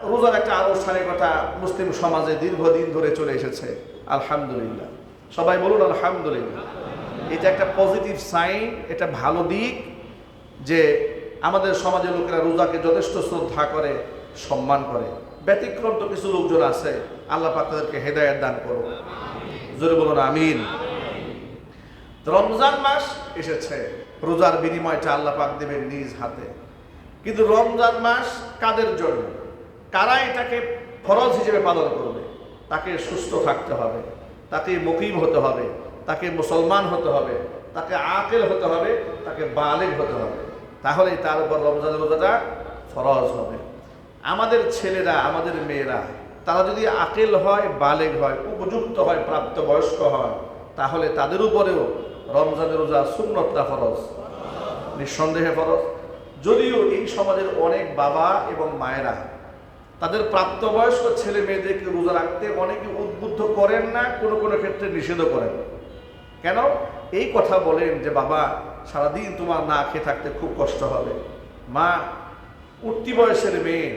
রোজার একটা আনুষ্ঠানিকতা মুসলিম সমাজে দীর্ঘদিন ধরে চলে এসেছে, আলহামদুলিল্লাহ। সবাই বলুন আলহামদুলিল্লাহ। এটা একটা পজিটিভ সাইন, এটা ভালো দিক যে আমাদের সমাজের লোকেরা রোজাকে যথেষ্ট শ্রদ্ধা করে, সম্মান করে। ব্যতিক্রম তো কিছু লোকজন আছে, আল্লাহ পাক তাদেরকে হেদায়েত দান করুন, জোরে বলুন আমিন। রমজান মাস এসেছে, রোজার বিনিময়টা আল্লাহ পাক দেবেন নিজ হাতে। কিন্তু রমজান মাস কাদের জন্য? কারা এটাকে ফরজ হিসেবে পালন করবে? তাকে সুস্থ থাকতে হবে, তাকে মুকিম হতে হবে, তাকে মুসলমান হতে হবে, তাকে আকেল হতে হবে, তাকে বালেগ হতে হবে, তাহলেই তার উপর রমজান রোজাটা ফরজ হবে। আমাদের ছেলেরা, আমাদের মেয়েরা, তারা যদি আকেল হয়, বালেগ হয়, উপযুক্ত হয়, প্রাপ্তবয়স্ক হয়, তাহলে তাদের উপরেও রমজানের রোজা সুন্নতটা ফরজ, নিঃসন্দেহে ফরজ। যদিও এই সমাজের অনেক বাবা এবং মায়েরা তাদের প্রাপ্তবয়স্ক ছেলে মেয়েদেরকে রোজা রাখতে অনেকে উদ্বুদ্ধ করেন না, কোনো কোনো ক্ষেত্রে নিষেধও করেন। কেন? এই কথা বলেন যে বাবা, সারাদিন তোমার না খেয়ে থাকতে খুব কষ্ট হবে। মা, উঠতি বয়সের মেয়ে,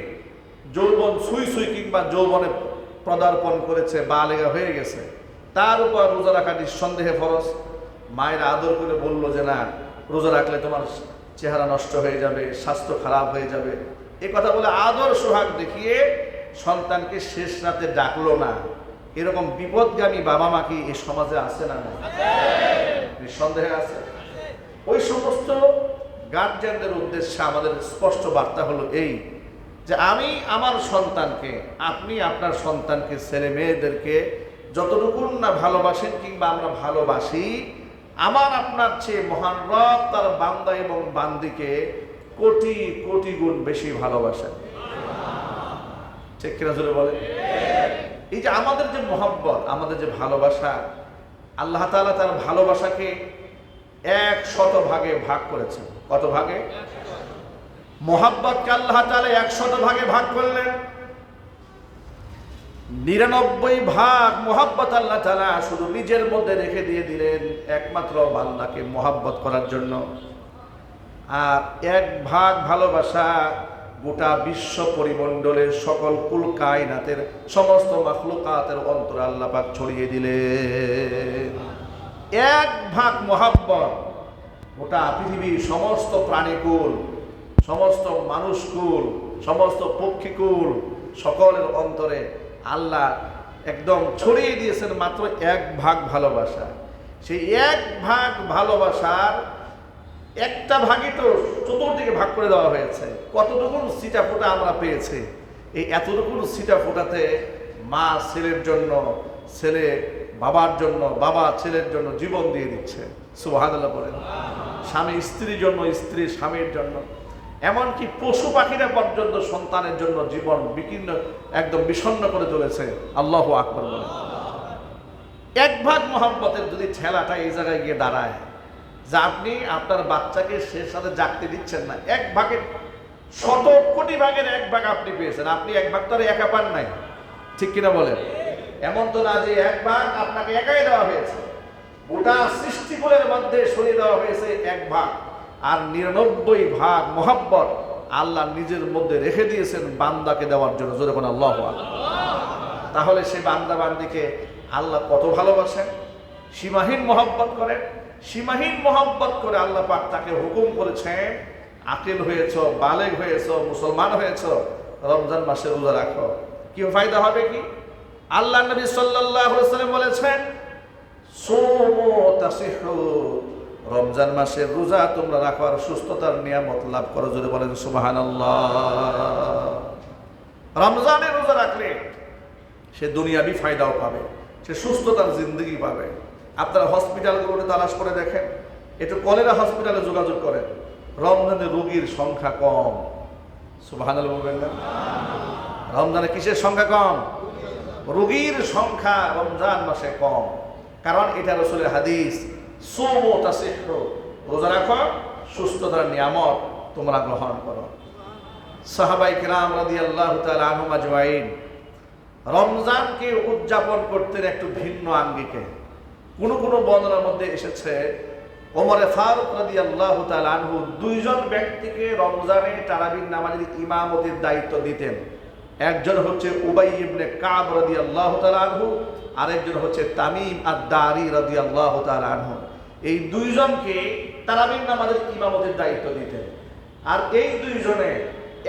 যৌবন সুই সুই কিংবা যৌবনে পদার্পণ করেছে, বালেগা হয়ে গেছে, তার উপর রোজা রাখা নিঃসন্দেহে ফরজ। মায়ের আদর করে বলল যে না, রোজা রাখলে তোমার চেহারা নষ্ট হয়ে যাবে, স্বাস্থ্য খারাপ হয়ে যাবে, এ কথা বলে আদর সোহাগ দেখিয়ে সন্তানকে শেষ রাতে ডাকলো না। এরকম বিপদগামী বাবা মা কি এই সমাজে আছে না? নিঃসন্দেহে আছে। ওই সমস্ত গার্জিয়ানদের উদ্দেশ্যে আমাদের স্পষ্ট বার্তা হলো এই যে আমি আমার সন্তানকে, আপনি আপনার সন্তানকে, ছেলে মেয়েদেরকে যতটুকু না ভালোবাসেন কিংবা আমরা ভালোবাসি, আমার আপনার চেয়ে মহান রব তার বান্দা এবং বান্দিকে কোটি কোটি গুণ বেশি ভালোবাসেন। ঠিক কিনা জোরে বলে? এই যে আমাদের যে মহব্বত, আমাদের যে ভালোবাসা, আল্লাহ তাআলা তার ভালোবাসাকে 100 ভাগে ভাগ করেছেন। কত ভাগে? মহব্বতকে আল্লাহ তাআলা 100 ভাগে ভাগ করলেন। 99 ভাগ মহব্বত আল্লাহ তাআলা শুধু নিজের মধ্যে রেখে দিয়ে দিলেন একমাত্র বান্দাকে মহব্বত করার জন্য। আর 1 ভাগ ভালোবাসা গোটা বিশ্ব পরিমণ্ডলের সকল কুল কায়নাতের সমস্ত মাখলুকাতের অন্তরে আল্লাহ পাক ছড়িয়ে দিলেন। 1 ভাগ মহব্বত গোটা পৃথিবীর সমস্ত প্রাণীকুল, সমস্ত মানুষকুল, সমস্ত পক্ষীকুল, সকলের অন্তরে আল্লাহ একদম ছড়িয়ে দিয়েছেন মাত্র 1 ভাগ ভালোবাসা। সেই 1 ভাগ ভালোবাসার একটা ভাগই তো চতুর্দিকে ভাগ করে দেওয়া হয়েছে। কতটুকু সিটা ফোটা আমরা পেয়েছি। এই এতটুকু সিটা ফোটাতে মা ছেলের জন্য, ছেলে বাবার জন্য, বাবা ছেলের জন্য জীবন দিয়ে দিচ্ছে। সুবহানাল্লাহ বলেন। স্বামী স্ত্রীর জন্য, স্ত্রী স্বামীর জন্য, এমনকি পশু পাখিরা পর্যন্ত সন্তানের জন্য জীবন বিকীর্ণ, একদম বিষণ্ণ করে তুলেছে। আল্লাহু আকবার বলেন। 1 ভাগ মহব্বতের যদি ঠেলাটা এই জায়গায় গিয়ে দাঁড়ায় যে আপনি আপনার বাচ্চাকে সে সাথে জাগতে দিচ্ছেন না, 1 ভাগের 100 কোটি ভাগের 1 ভাগ আপনি পেয়েছেন। আপনি 1 ভাগ তো আর একা পান নাই, ঠিক কিনা বলেন? এমন তো না যে 1 ভাগ আপনাকে একাই দেওয়া হয়েছে, গোটা সৃষ্টিকুলের মধ্যে সরিয়ে দেওয়া হয়েছে 1 ভাগ। আর 99 ভাগ মহব্বত আল্লাহ নিজের মধ্যে রেখে দিয়েছেন বান্দাকে দেওয়ার জন্য। জোরে কোন আল্লাহু আকবার। তাহলে সেই বান্দা বান্দিকে আল্লাহ কত ভালোবাসেন, সীমাহীন মহব্বত করেন। সীমাহীন মহব্বত করে আল্লাহ পাক তাকে হুকুম করেছেন, আকিল হয়েছ, বালেগ হয়েছ, মুসলমান হয়েছ, রমজান মাসে রোজা রাখো। কি ফায়দা হবে? কি আল্লাহ নবী সাল্লাল্লাহু আলাইহি ওয়াসাল্লাম বলেছেন, সুমু তাসিহু, রমজান মাসের রোজা তোমরা রাখো আর সুস্থতার নিয়ামত লাভ করো। জোরে বলেন সুবহানাল্লাহ। রমজানের রোজা রাখলে সে দুনিয়াবি ফায়দাও পাবে, সে সুস্থতার জিন্দগি পাবে। আপনারা হসপিটালগুলোতে তালাশ করে দেখেন, একটু কলেরা হসপিটালে যোগাযোগ করেন, রমজানে রোগীর সংখ্যা কম। সুবহানাল্লাহ বলবেন না? রমজানে কিসের সংখ্যা কম? রোগীর সংখ্যা রমজান মাসে কম। কারণ এটা রাসূলের হাদিস, সুমু তাসিহু, রোজা রাখো, সুস্থতার নিয়ামত তোমরা গ্রহণ করো। সাহাবায়ে কিরাম রাদিয়াল্লাহু তাআলা আনহুম আজমাইন রমজানকে উদযাপন করতেন একটু ভিন্ন আঙ্গিকে। কোনো কোনো বর্ণনার মধ্যে এসেছে ওমরে ফারুক রাদিয়াল্লাহু তাআলা আনহু 2 জন ব্যক্তিকে রমজানে তারাবির নামাজের ইমামতির দায়িত্ব দিতেন। একজন হচ্ছে উবাই ইবনে কাব রাদিয়াল্লাহু তাআলা আনহু, আরেকজন হচ্ছে তামিম আদ-দারি রাদিয়াল্লাহু তাআলা আনহু। এই দুইজনকে তারাবির নামাজের ইমামতির দায়িত্ব দিতেন। আর এই দুইজনে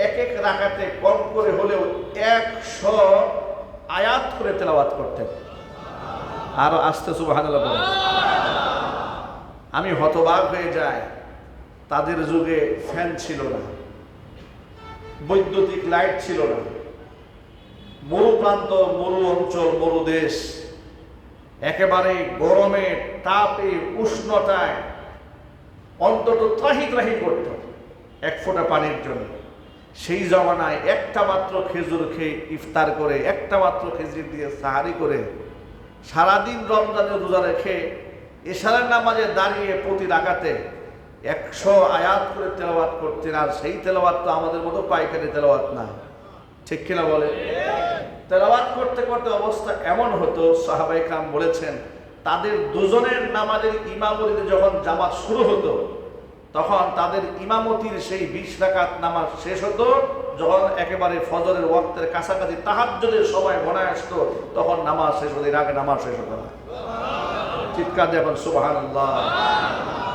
এক এক রাকাতে কম করে হলেও 100 আয়াত করে তেলাওয়াত করতেন। আরো আস্তে সুবহানাল্লাহ বলেন। আমি হতবাক হয়ে যাই, তাদের যুগে ফ্যান ছিল না, বৈদ্যুতিক লাইট ছিল না, মরু প্রান্ত, মরু অঞ্চল, মরু দেশ, একেবারে গরমে, তাপে, উষ্ণতায় অন্তত ত্রাহি ত্রাহি করত এক ফোঁটা পানির জন্য। সেই জমানায় একটা মাত্র খেজুর খেয়ে ইফতার করে, একটা মাত্র খেজুর দিয়ে সাহারি করে, সারাদিন রমজানের রোজা রেখে এশারের নামাজে দাঁড়িয়ে প্রতি রাকাতে 100 আয়াত করে তেলাওয়াত করতেন। আর সেই তেলাওয়াত তো আমাদের মতো পাইকারি তেলাওয়াত না, ঠিক কিনা বলে? তেলাওয়াত করতে করতে অবস্থা এমন হতো, সাহাবায়ে কেরাম বলেছেন, তাদের দুজনের নামাজের ইমামতিতে যখন জামাত শুরু হতো, তখন তাদের ইমামতির সেই 20 রাকাত নামাজ শেষ হতো। যখন একেবারে ফজরের ওয়াক্তের কাছাকাছি তাহাজ্জুদের সময় ঘনায় আসতো, তখন নামাজ শেষ হতো, এর আগে নামাজ শেষ হতো না। চিৎকার দিয়ে এখন সুবহানাল্লাহ।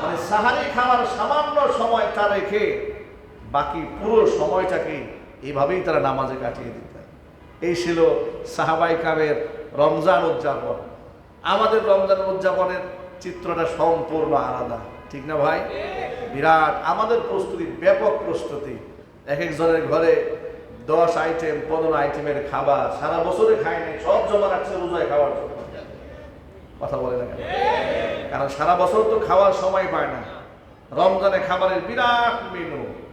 মানে সাহারি খাওয়ার সামান্য সময়টা রেখে বাকি পুরো সময়টাকে এইভাবেই তারা নামাজে কাটিয়ে দিতেন। এই ছিল সাহাবায়ে কেরামের রমজান উদযাপন। আমাদের রমজান উদযাপনের চিত্রটা সম্পূর্ণ আলাদা, ঠিক না ভাই? বিরাট আমাদের প্রস্তুতি, ব্যাপক প্রস্তুতি। এক একজনের ঘরে 10 আইটেম 15 আইটেমের খাবার, সারা বছরে খায় নাই, সব জমা রাখছে রোজায় খাওয়ার জন্য। কথা বলে না কেন? কারণ সারা বছর তো খাওয়ার সময় পায় না। রমজানে খাবারের বিরাট মেনু,